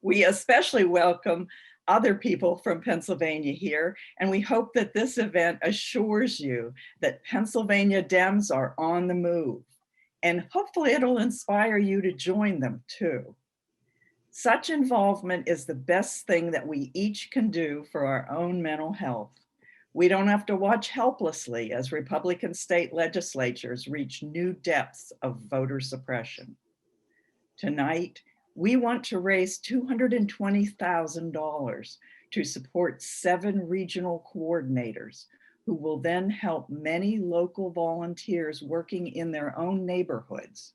We especially welcome other people from Pennsylvania here, and we hope that this event assures you that Pennsylvania Dems are on the move, and hopefully it'll inspire you to join them too. Such involvement is the best thing that we each can do for our own mental health. We don't have to watch helplessly as Republican state legislatures reach new depths of voter suppression. Tonight, we want to raise $220,000 to support 7 regional coordinators who will then help many local volunteers working in their own neighborhoods.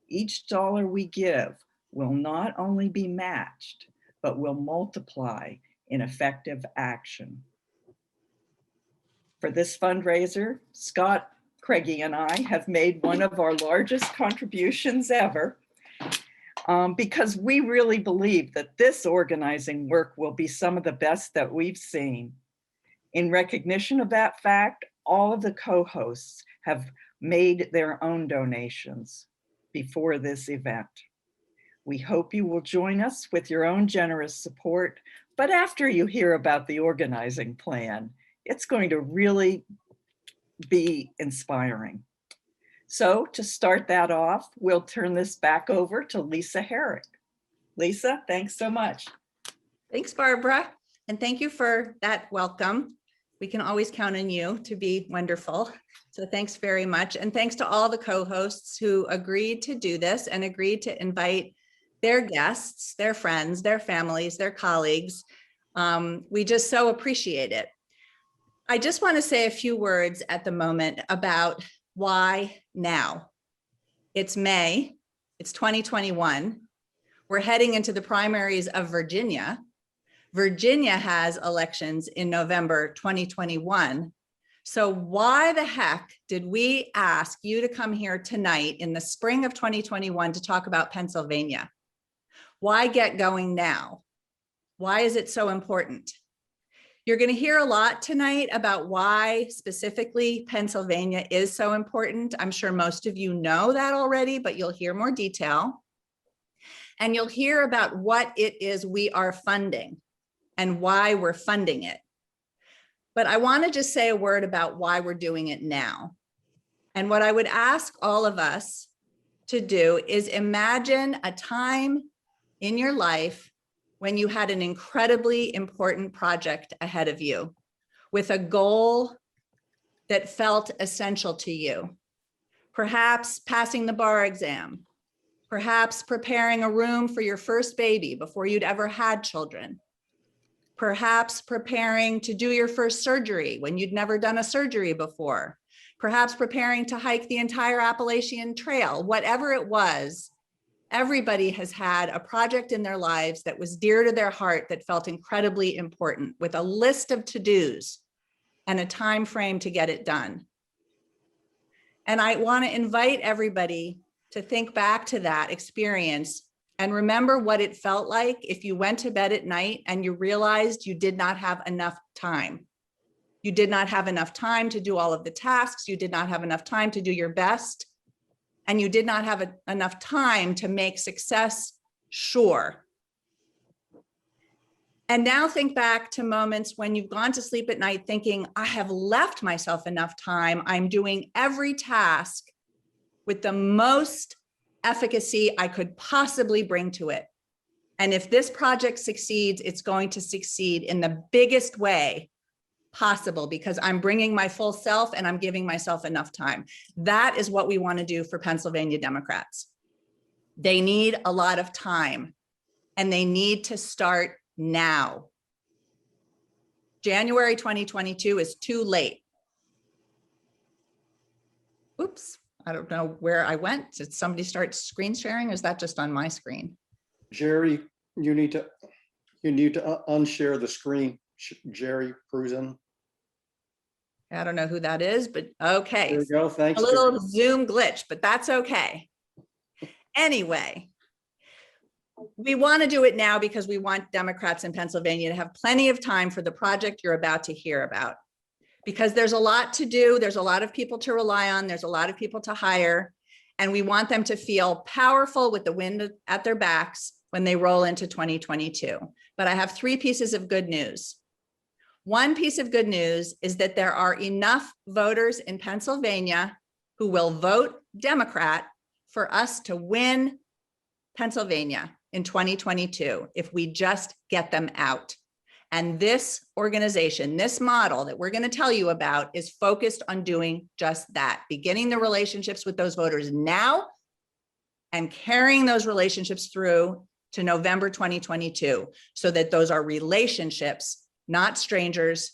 Each dollar we give will not only be matched, but will multiply in effective action. For this fundraiser, Scott, Craigie, and I have made one of our largest contributions ever because we really believe that this organizing work will be some of the best that we've seen. In recognition of that fact, all of the co-hosts have made their own donations before this event. We hope you will join us with your own generous support, but after you hear about the organizing plan, it's going to really be inspiring. So to start that off, we'll turn this back over to Lisa Herrick. Lisa, thanks so much. Thanks, Barbara. And thank you for that welcome. We can always count on you to be wonderful. So thanks very much. And thanks to all the co-hosts who agreed to do this and agreed to invite their guests, their friends, their families, their colleagues. We just so appreciate it. I just want to say a few words at the moment about why now. It's May, it's 2021. We're heading into the primaries of Virginia. Virginia has elections in November 2021. So why the heck did we ask you to come here tonight in the spring of 2021 to talk about Pennsylvania? Why get going now? Why is it so important? You're going to hear a lot tonight about why specifically Pennsylvania is so important. I'm sure most of you know that already, but you'll hear more detail. And you'll hear about what it is we are funding and why we're funding it. But I want to just say a word about why we're doing it now. And what I would ask all of us to do is imagine a time in your life when you had an incredibly important project ahead of you with a goal that felt essential to you. Perhaps passing the bar exam, perhaps preparing a room for your first baby before you'd ever had children, perhaps preparing to do your first surgery when you'd never done a surgery before, perhaps preparing to hike the entire Appalachian Trail. Whatever it was, everybody has had a project in their lives that was dear to their heart that felt incredibly important, with a list of to-dos and a time frame to get it done. And I want to invite everybody to think back to that experience and remember what it felt like if you went to bed at night and you realized you did not have enough time. You did not have enough time to do all of the tasks. You did not have enough time to do your best. And you did not have enough time to make success sure. And now think back to moments when you've gone to sleep at night thinking, I have left myself enough time. I'm doing every task with the most efficacy I could possibly bring to it. And if this project succeeds, it's going to succeed in the biggest way possible because I'm bringing my full self and I'm giving myself enough time. That is what we want to do for Pennsylvania Democrats. They need a lot of time and they need to start now. January 2022 is too late. Oops, I don't know where I went. Did somebody start screen sharing or is that just on my screen? Jerry, you need to unshare the screen. Jerry Cruzen. I don't know who that is, but okay. There you go. Thanks. A little Zoom glitch, but that's okay. Anyway, we want to do it now because we want Democrats in Pennsylvania to have plenty of time for the project you're about to hear about. Because there's a lot to do, there's a lot of people to rely on, there's a lot of people to hire, and we want them to feel powerful with the wind at their backs when they roll into 2022. But I have three pieces of good news. One piece of good news is that there are enough voters in Pennsylvania who will vote Democrat for us to win Pennsylvania in 2022 if we just get them out. And this organization, this model that we're going to tell you about is focused on doing just that, beginning the relationships with those voters now and carrying those relationships through to November 2022, so that those are relationships, not strangers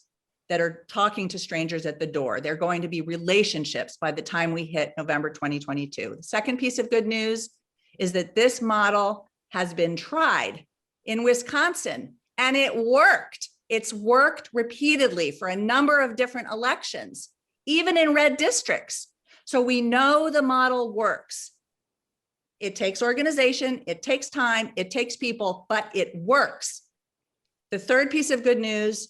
that are talking to strangers at the door. They're going to be relationships by the time we hit November 2022. The second piece of good news is that this model has been tried in Wisconsin and it worked. It's worked repeatedly for a number of different elections, even in red districts. So we know the model works. It takes organization, it takes time, it takes people, but it works. The third piece of good news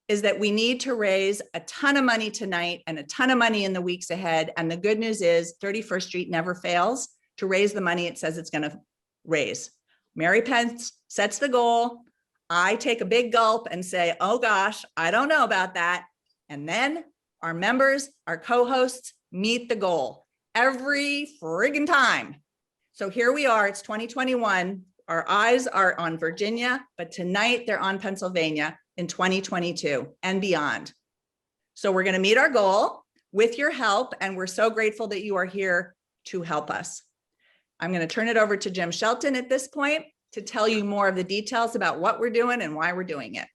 is that we need to raise a ton of money tonight and a ton of money in the weeks ahead. And the good news is 31st Street never fails to raise the money it says it's going to raise. Mary Pence sets the goal. I take a big gulp and say, oh gosh, I don't know about that. And then our members, our co-hosts meet the goal every friggin' time. So here we are, it's 2021. Our eyes are on Virginia, but tonight they're on Pennsylvania in 2022 and beyond. So we're going to meet our goal with your help, and we're so grateful that you are here to help us. I'm going to turn it over to Jim Shelton at this point to tell you more of the details about what we're doing and why we're doing it.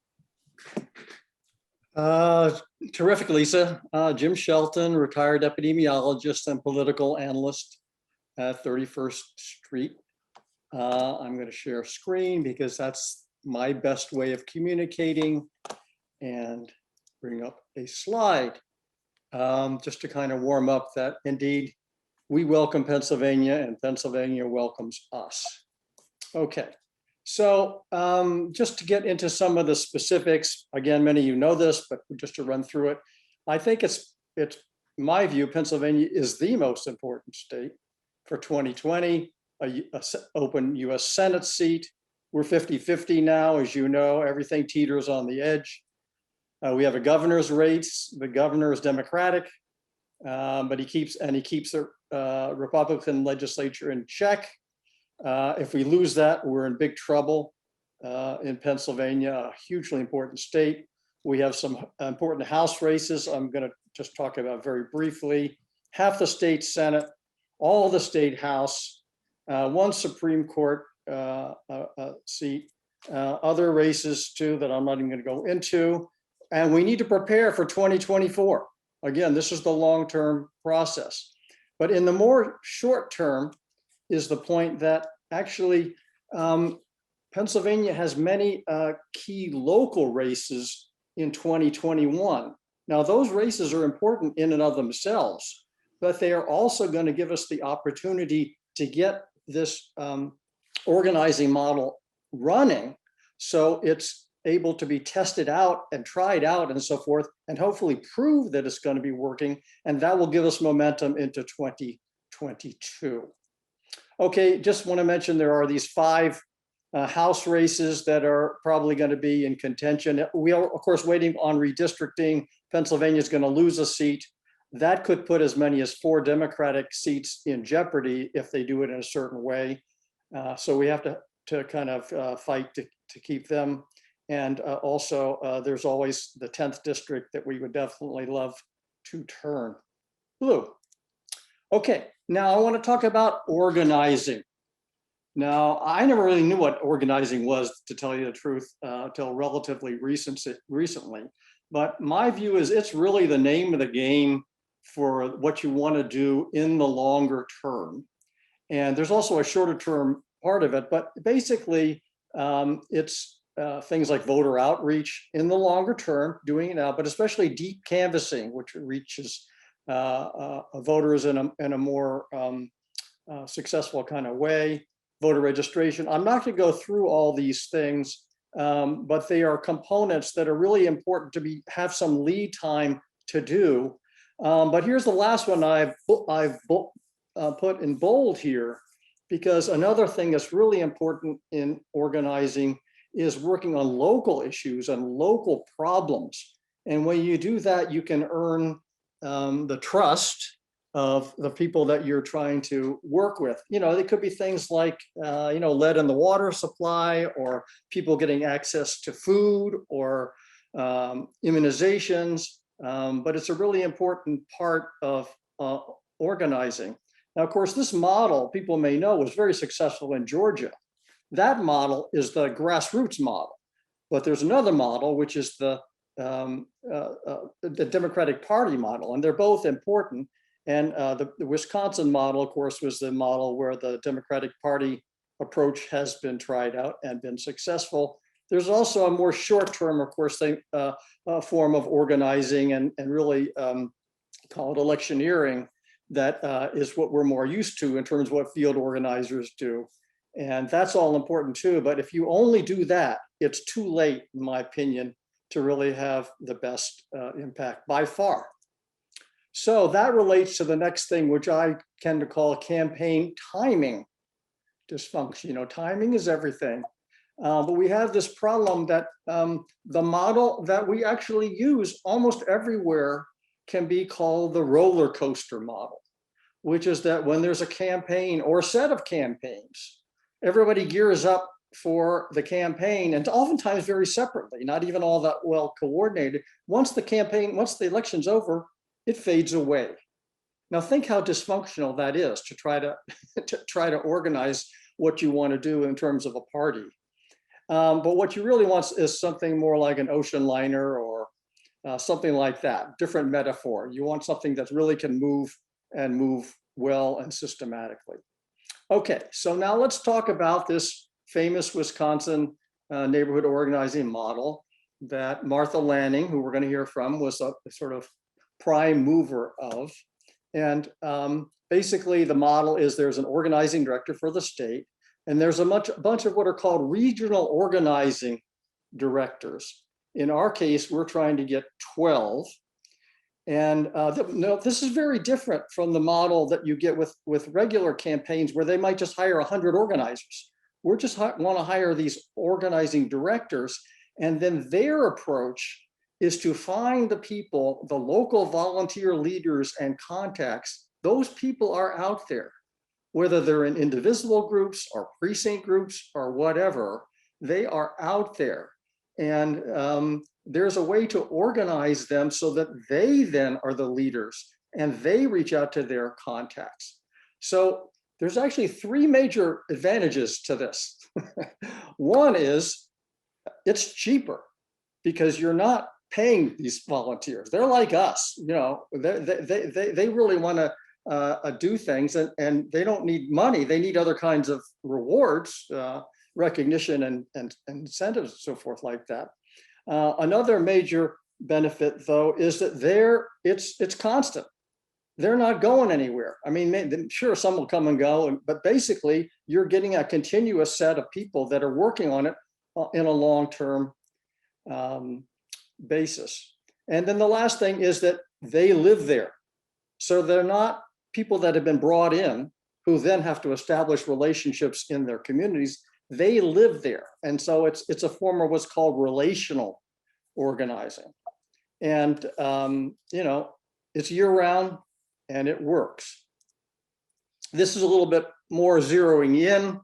Terrific, Lisa. Jim Shelton, retired epidemiologist and political analyst at 31st Street. I'm going to share screen because that's my best way of communicating, and bring up a slide just to kind of warm up that indeed we welcome Pennsylvania and Pennsylvania welcomes us. Okay, so just to get into some of the specifics, again, many of you know this, but just to run through it, I think it's my view, Pennsylvania is the most important state for 2020, a open US Senate seat. We're 50-50 now, as you know, everything teeters on the edge. We have a governor's race. The governor is Democratic, but he keeps the Republican legislature in check. If we lose that, we're in big trouble in Pennsylvania, a hugely important state. We have some important House races I'm going to just talk about very briefly. Half the state Senate, all the state House, one Supreme Court seat, other races too that I'm not even going to go into. And we need to prepare for 2024. Again, this is the long-term process. But in the more short term is the point that actually Pennsylvania has many key local races in 2021. Now, those races are important in and of themselves, but they are also going to give us the opportunity to get this organizing model running so it's able to be tested out and tried out and so forth, and hopefully prove that it's going to be working, and that will give us momentum into 2022. Okay, just want to mention there are these 5 House races that are probably going to be in contention. We are, of course, waiting on redistricting. Pennsylvania is going to lose a seat. That could put as many as 4 Democratic seats in jeopardy if they do it in a certain way. So we have to kind of fight to keep them. And also, there's always the 10th district that we would definitely love to turn blue. Okay, now I want to talk about organizing. Now, I never really knew what organizing was, to tell you the truth, until relatively recently. But my view is it's really the name of the game for what you want to do in the longer term. And there's also a shorter term part of it, but basically it's things like voter outreach in the longer term, doing it now, but especially deep canvassing, which reaches voters in a more successful kind of way. Voter registration. I'm not going to go through all these things, but they are components that are really important to have some lead time to do. But here's the last one I've put in bold here, because another thing that's really important in organizing is working on local issues and local problems. And when you do that, you can earn the trust of the people that you're trying to work with. You know, it could be things like, you know, lead in the water supply, or people getting access to food, or immunizations. But it's a really important part of organizing. Now, of course, this model, people may know, was very successful in Georgia. That model is the grassroots model. But there's another model, which is the Democratic Party model, and they're both important. And the Wisconsin model, of course, was the model where the Democratic Party approach has been tried out and been successful. There's also a more short-term, of course, form of organizing and really called electioneering that is what we're more used to in terms of what field organizers do. And that's all important too. But if you only do that, it's too late, in my opinion, to really have the best impact by far. So that relates to the next thing, which I tend to call campaign timing dysfunction. You know, timing is everything. But we have this problem that the model that we actually use almost everywhere can be called the roller coaster model, which is that when there's a campaign or a set of campaigns, everybody gears up for the campaign, and oftentimes very separately, not even all that well coordinated. Once the election's over, it fades away. Now think how dysfunctional that is to try to organize what you want to do in terms of a party. But what you really want is something more like an ocean liner or something like that, different metaphor. You want something that really can move and move well and systematically. Okay, so now let's talk about this famous Wisconsin neighborhood organizing model that Martha Lanning, who we're going to hear from, was a sort of prime mover of. And basically the model is there's an organizing director for the state, and there's a bunch of what are called regional organizing directors. In our case, we're trying to get 12. And no, this is very different from the model that you get with regular campaigns where they might just hire 100 organizers. We're just want to hire these organizing directors, and then their approach is to find the people, the local volunteer leaders and contacts. Those people are out there, whether they're in indivisible groups or precinct groups or whatever, they are out there. And there's a way to organize them so that they then are the leaders and they reach out to their contacts. So there's actually three major advantages to this. One is it's cheaper because you're not paying these volunteers. They're like us, you know, they really want to do things, and they don't need money. They need other kinds of rewards, recognition and incentives and so forth like that. Another major benefit, though, is that it's constant. They're not going anywhere. I mean, sure, some will come and go, but basically you're getting a continuous set of people that are working on it in a long-term basis. And then the last thing is that they live there. So they're not people that have been brought in who then have to establish relationships in their communities. They live there. And so it's a form of what's called relational organizing. And, you know, it's year-round and it works. This is a little bit more zeroing in,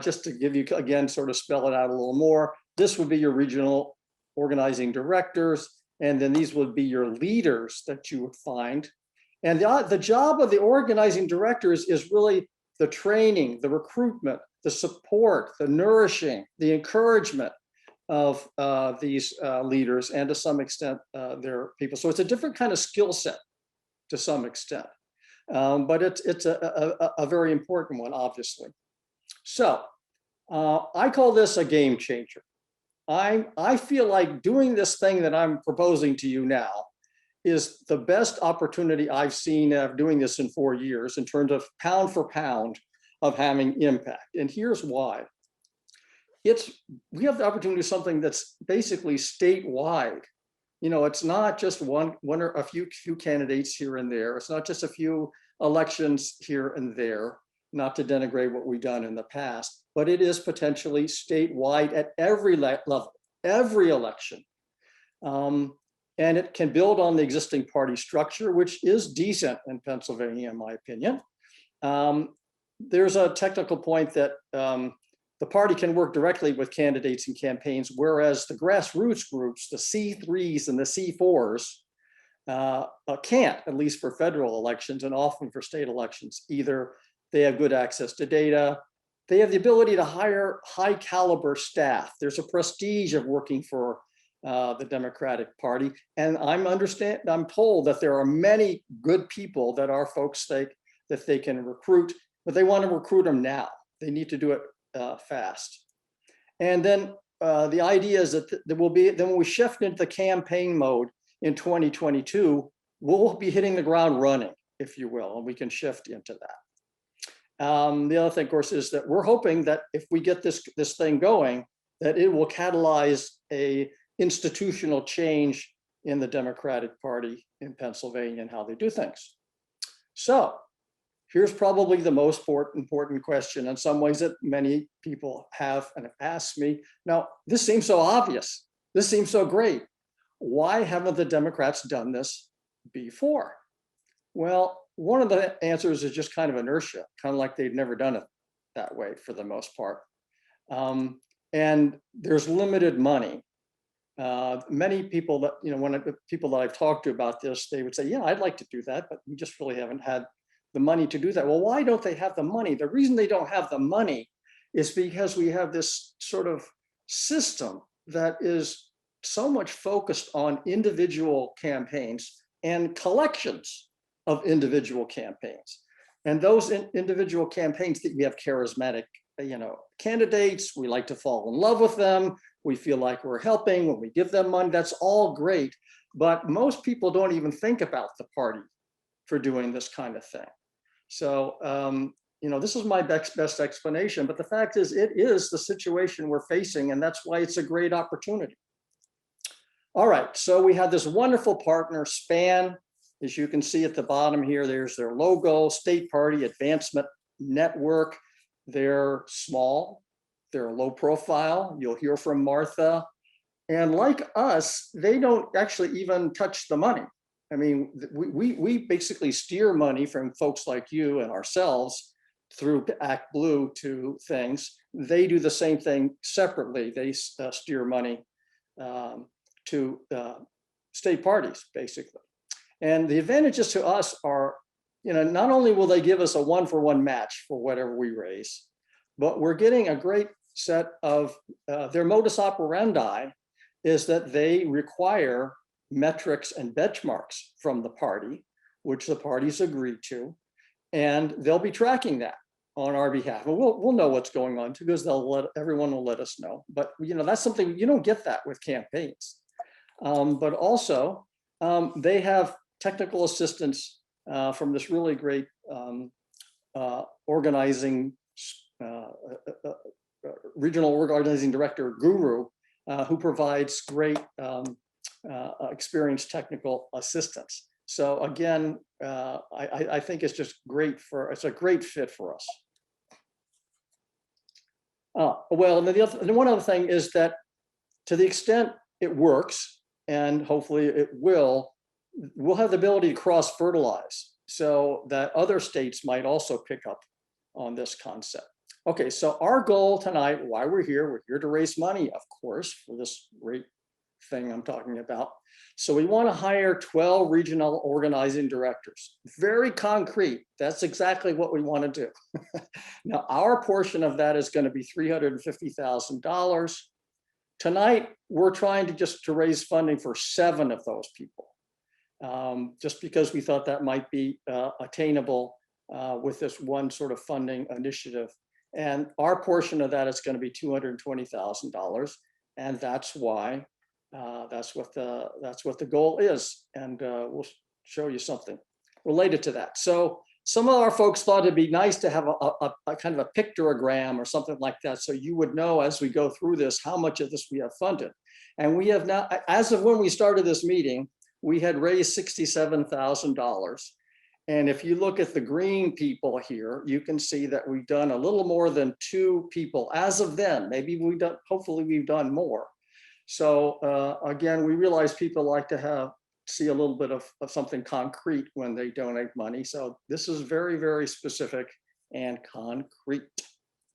just to give you, again, sort of spell it out a little more. This would be your regional organizing directors, and then these would be your leaders that you would find. And the job of the organizing directors is really the training, the recruitment, the support, the nourishing, the encouragement of these leaders, and to some extent their people. So it's a different kind of skill set to some extent, but it's a very important one, obviously. So I call this a game changer. I feel like doing this thing that I'm proposing to you now is the best opportunity I've seen of doing this in 4 years in terms of pound for pound of having impact. And here's why. We have the opportunity to do something that's basically statewide. You know, it's not just one or a few candidates here and there. It's not just a few elections here and there. not to denigrate what we've done in the past, but it is potentially statewide at every level, every election. And it can build on the existing party structure, which is decent in Pennsylvania, in my opinion. There's a technical point that the party can work directly with candidates and campaigns, whereas the grassroots groups, the C3s and the C4s, can't, at least for federal elections and often for state elections. Either they have good access to data, they have the ability to hire high caliber staff. There's a prestige of working for the Democratic Party. And I'm told that there are many good people that our folks think that they can recruit, but they want to recruit them now. They need to do it fast. And then the idea is that there will be, then when we shift into the campaign mode in 2022, we'll be hitting the ground running, if you will, and we can shift into that. The other thing, of course, is that we're hoping that if we get this thing going, that it will catalyze a institutional change in the Democratic Party in Pennsylvania and how they do things. So here's probably the most important question in some ways that many people have and have asked me. Now, this seems so obvious. This seems so great. Why haven't the Democrats done this before? Well, one of the answers is just kind of inertia, kind of like they've never done it that way for the most part. And there's limited money. Many people that, people that I've talked to about this, they would say, yeah, I'd like to do that, but we just really haven't had the money to do that. Well, why don't they have the money? The reason they don't have the money is because we have this sort of system that is so much focused on individual campaigns and collections of individual campaigns. And those individual campaigns that we have charismatic, candidates, we like to fall in love with them. We feel like we're helping when we give them money. That's all great. But most people don't even think about the party for doing this kind of thing. So, this is my best explanation. But the fact is, it is the situation we're facing. And that's why it's a great opportunity. All right. So we have this wonderful partner, SPAN. As you can see at the bottom here, there's their logo, State Party Advancement Network. They're small. They're low profile. You'll hear from Martha. And like us, they don't actually even touch the money. I mean, we basically steer money from folks like you and ourselves through Act Blue to things. They do the same thing separately. They steer money to state parties, basically. And the advantages to us are, not only will they give us a 1-for-1 match for whatever we raise, but we're getting a great set of their modus operandi is that they require metrics and benchmarks from the party, which the parties agree to, and they'll be tracking that on our behalf. And we'll know what's going on too, because everyone will let us know. But that's something you don't get that with campaigns. But also they have technical assistance from this really great regional organizing director guru who provides great experienced technical assistance. So again, I think it's just great it's a great fit for us. Well, and one other thing is that to the extent it works, and hopefully it we'll have the ability to cross-fertilize so that other states might also pick up on this concept. Okay, so our goal tonight, why we're here to raise money, of course, for this great thing I'm talking about. So we want to hire 12 regional organizing directors. Very concrete. That's exactly what we want to do. Now, our portion of that is going to be $350,000. Tonight, we're trying to raise funding for 7 of those people, just because we thought that might be attainable with this one sort of funding initiative. And our portion of that is going to be $220,000, and that's why that's what the goal is. And we'll show you something related to that. So some of our folks thought it'd be nice to have a kind of a pictogram or something like that, so you would know as we go through this how much of this we have funded. And we have now, as of when we started this meeting, we had raised $67,000. And if you look at the green people here, you can see that we've done a little more than 2 people as of then. Maybe we've done, hopefully we've done more. So again, we realize people like to see a little bit of something concrete when they donate money. So this is very, very specific and concrete.